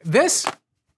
This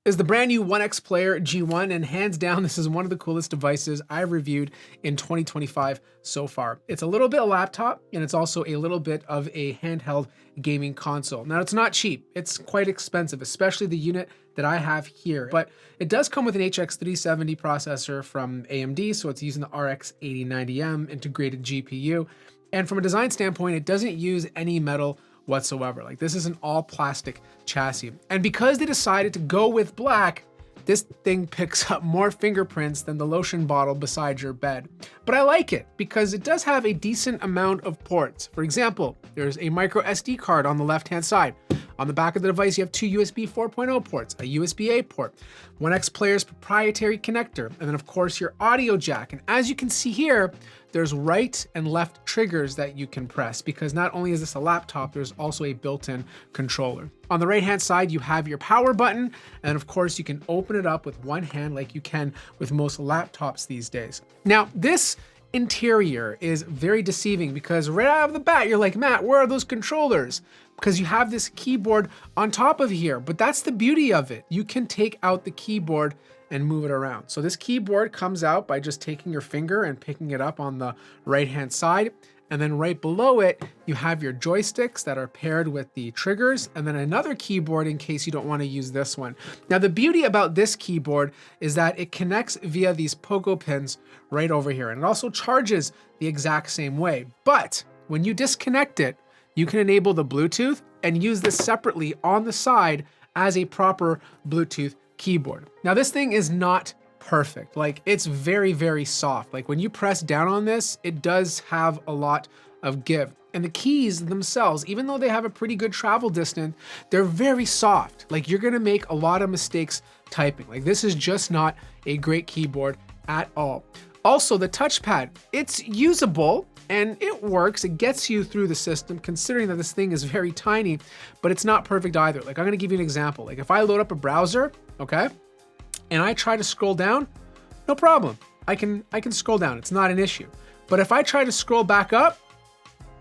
is the brand new ONEXPLAYER G1, and hands down, this is one of the coolest devices I've reviewed in 2025 so far. It's a little bit of laptop, and it's also a little bit of a handheld gaming console. Now, it's not cheap. It's quite expensive, especially the unit that I have here, but it does come with an HX 370 processor from AMD, so it's using the RX 8090M integrated GPU. And from a design standpoint, it doesn't use any metal whatsoever. Like, this is an all plastic chassis. And because they decided to go with black, this thing picks up more fingerprints than the lotion bottle beside your bed. But I like it because it does have a decent amount of ports. For example, there's a micro SD card on the left-hand side. On the back of the device, you have two USB 4.0 ports, a USB-A port, ONEXPLAYER's proprietary connector, and then of course your audio jack. And as you can see here, there's right and left triggers that you can press because not only is this a laptop, there's also a built-in controller. On the right-hand side, you have your power button, and of course you can open it up with one hand like you can with most laptops these days. Now, this interior is very deceiving because right out of the bat, you're like, Matt, where are those controllers? Because you have this keyboard on top of here, but that's the beauty of it. You can take out the keyboard and move it around. So this keyboard comes out by just taking your finger and picking it up on the right-hand side. And then right below it, you have your joysticks that are paired with the triggers, and then another keyboard in case you don't want to use this one. Now, the beauty about this keyboard is that it connects via these pogo pins right over here, and it also charges the exact same way. But when you disconnect it, you can enable the Bluetooth and use this separately on the side as a proper Bluetooth keyboard. Now, this thing is not perfect. Like, it's very, very soft. Like, when you press down on this, it does have a lot of give. And the keys themselves, even though they have a pretty good travel distance, they're very soft. Like, you're gonna make a lot of mistakes typing. Like, this is just not a great keyboard at all. Also, the touchpad, it's usable and it works. It gets you through the system considering that this thing is very tiny, but it's not perfect either. Like, I'm gonna give you an example. Like, if I load up a browser, okay, and I try to scroll down, no problem. I can scroll down, it's not an issue. But if I try to scroll back up,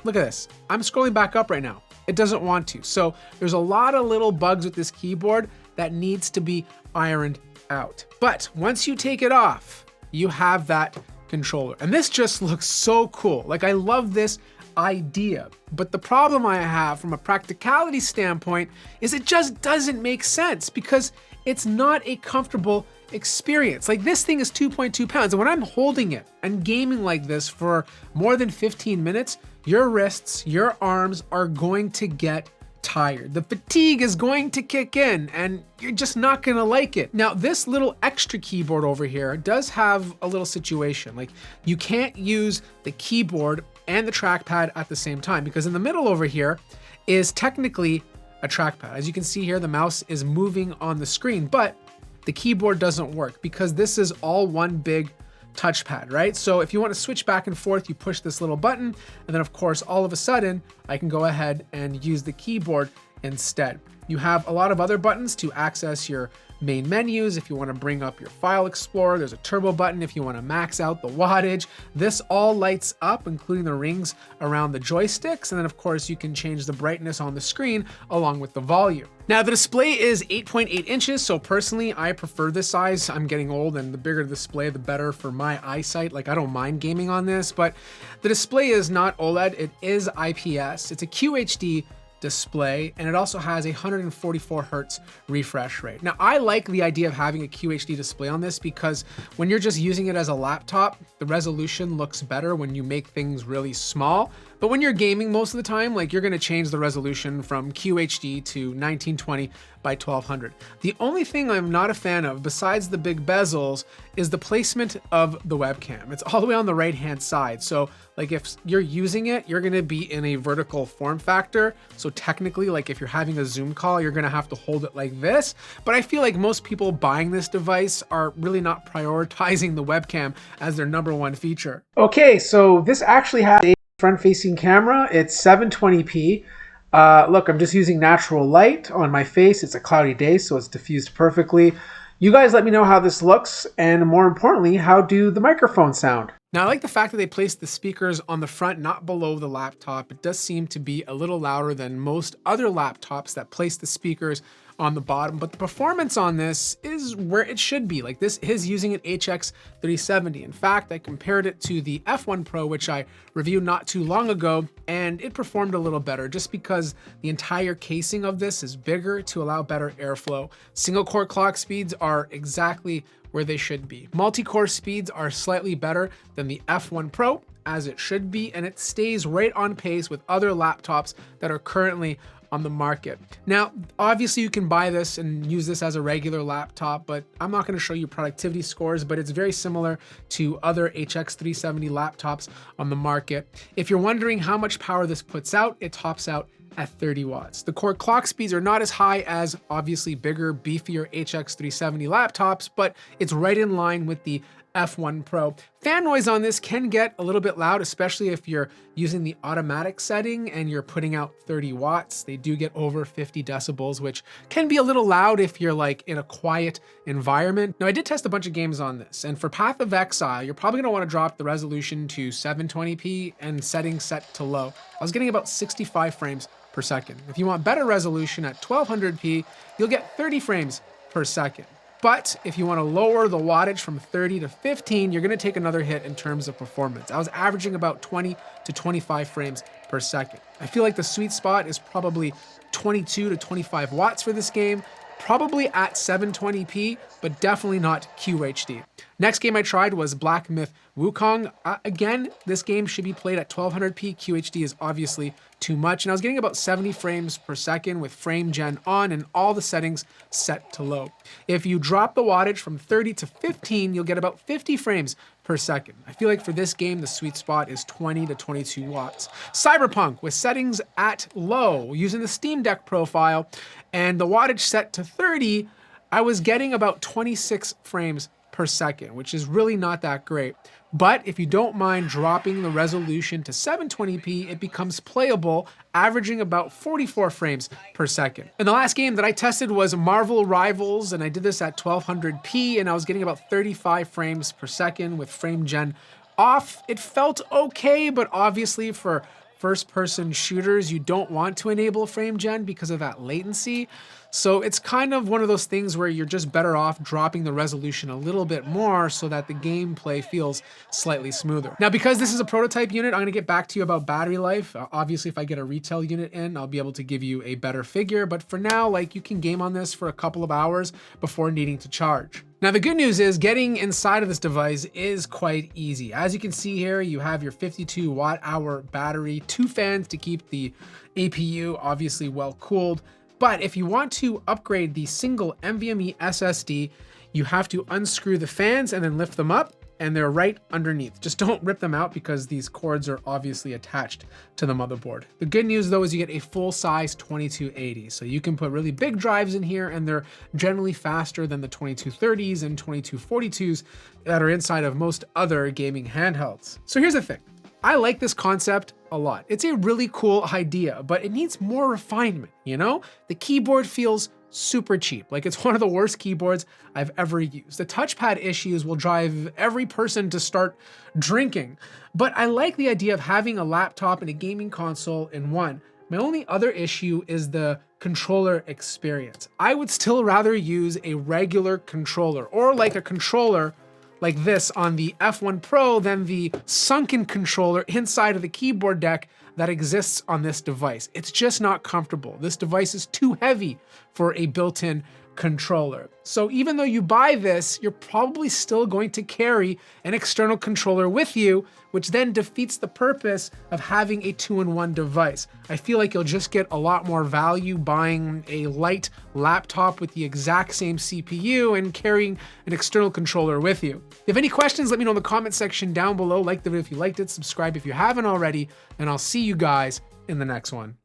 look at this. I'm scrolling back up right now. It doesn't want to. So there's a lot of little bugs with this keyboard that needs to be ironed out. But once you take it off, you have that controller. And this just looks so cool. Like, I love this idea. But the problem I have from a practicality standpoint is it just doesn't make sense because it's not a comfortable experience. Like, this thing is 2.2 pounds. And when I'm holding it and gaming like this for more than 15 minutes, your wrists, your arms are going to get tired. The fatigue is going to kick in and you're just not gonna like it. Now, this little extra keyboard over here does have a little situation. Like, you can't use the keyboard and the trackpad at the same time because in the middle over here is technically a trackpad. As you can see here, the mouse is moving on the screen, but the keyboard doesn't work because this is all one big touchpad, right? So if you want to switch back and forth, you push this little button, and then of course, all of a sudden, I can go ahead and use the keyboard instead. You have a lot of other buttons to access your main menus. If you want to bring up your file explorer, there's a turbo button if you want to max out the wattage. This all lights up, including the rings around the joysticks. And then of course you can change the brightness on the screen along with the volume. Now, the display is 8.8 inches. So personally, I prefer this size. I'm getting old and the bigger the display, the better for my eyesight. Like, I don't mind gaming on this, but the display is not OLED. It is IPS. It's a QHD display, and it also has a 144 hertz refresh rate. Now, I like the idea of having a QHD display on this because when you're just using it as a laptop, the resolution looks better when you make things really small. But when you're gaming most of the time, like, you're gonna change the resolution from QHD to 1920 by 1200. The only thing I'm not a fan of, besides the big bezels, is the placement of the webcam. It's all the way on the right-hand side. So like, if you're using it, you're gonna be in a vertical form factor. So technically, like, if you're having a Zoom call, you're gonna have to hold it like this. But I feel like most people buying this device are really not prioritizing the webcam as their #1 feature. Okay, so this actually has a front-facing camera. It's 720p. Look, I'm just using natural light on my face. It's a cloudy day, so it's diffused perfectly. You guys let me know how this looks, and more importantly, how do the microphones sound? Now, I like the fact that they placed the speakers on the front, not below the laptop. It does seem to be a little louder than most other laptops that place the speakers on the bottom, but the performance on this is where it should be. Like, this is using an HX 370. In fact, I compared it to the F1 Pro, which I reviewed not too long ago, and it performed a little better just because the entire casing of this is bigger to allow better airflow. Single core clock speeds are exactly where they should be. Multi-core speeds are slightly better than the F1 Pro, as it should be, and it stays right on pace with other laptops that are currently on the market. Now, obviously you can buy this and use this as a regular laptop, but I'm not going to show you productivity scores, but it's very similar to other HX 370 laptops on the market. If you're wondering how much power this puts out, it tops out at 30 watts. The core clock speeds are not as high as obviously bigger, beefier HX 370 laptops, but it's right in line with the F1 Pro. Fan noise on this can get a little bit loud, especially if you're using the automatic setting and you're putting out 30 watts. They do get over 50 decibels, which can be a little loud if you're like in a quiet environment. Now, I did test a bunch of games on this, and for Path of Exile, you're probably gonna wanna drop the resolution to 720p and settings set to low. I was getting about 65 frames per second. If you want better resolution at 1200p, you'll get 30 frames per second. But if you want to lower the wattage from 30 to 15, you're going to take another hit in terms of performance. I was averaging about 20 to 25 frames per second. I feel like the sweet spot is probably 22 to 25 watts for this game, probably at 720p, but definitely not QHD. Next game I tried was Black Myth Wukong. Again, this game should be played at 1200p. QHD is obviously too much, and I was getting about 70 frames per second with frame gen on and all the settings set to low. If you drop the wattage from 30 to 15, you'll get about 50 frames per second. I feel like for this game, the sweet spot is 20 to 22 watts. Cyberpunk with settings at low, using the Steam Deck profile, and the wattage set to 30, I was getting about 26 frames per second, which is really not that great. But if you don't mind dropping the resolution to 720p, it becomes playable, averaging about 44 frames per second. And the last game that I tested was Marvel Rivals, and I did this at 1200p, and I was getting about 35 frames per second with frame gen off. It felt okay, but obviously for first-person shooters, you don't want to enable frame gen because of that latency. So it's kind of one of those things where you're just better off dropping the resolution a little bit more so that the gameplay feels slightly smoother. Now, because this is a prototype unit, I'm gonna get back to you about battery life. Obviously, if I get a retail unit in, I'll be able to give you a better figure, but for now, like, you can game on this for a couple of hours before needing to charge. Now, the good news is getting inside of this device is quite easy. As you can see here, you have your 52 watt-hour battery, 2 fans to keep the APU obviously well cooled. But if you want to upgrade the single NVMe SSD, you have to unscrew the fans and then lift them up, and they're right underneath. Just don't rip them out because these cords are obviously attached to the motherboard. The good news though is you get a full-size 2280. So you can put really big drives in here, and they're generally faster than the 2230s and 2242s that are inside of most other gaming handhelds. So here's the thing. I like this concept a lot. It's a really cool idea, but it needs more refinement, you know? The keyboard feels super cheap. Like, it's one of the worst keyboards I've ever used. The touchpad issues will drive every person to start drinking. But I like the idea of having a laptop and a gaming console in one. My only other issue is the controller experience. I would still rather use a regular controller, or like a controller like this on the F1 Pro than the sunken controller inside of the keyboard deck that exists on this device. It's just not comfortable. This device is too heavy for a built-in controller. So even though you buy this, you're probably still going to carry an external controller with you, which then defeats the purpose of having a 2-in-1 device. I feel like you'll just get a lot more value buying a light laptop with the exact same CPU and carrying an external controller with you. If you have any questions, let me know in the comment section down below. Like the video if you liked it, subscribe if you haven't already, and I'll see you guys in the next one.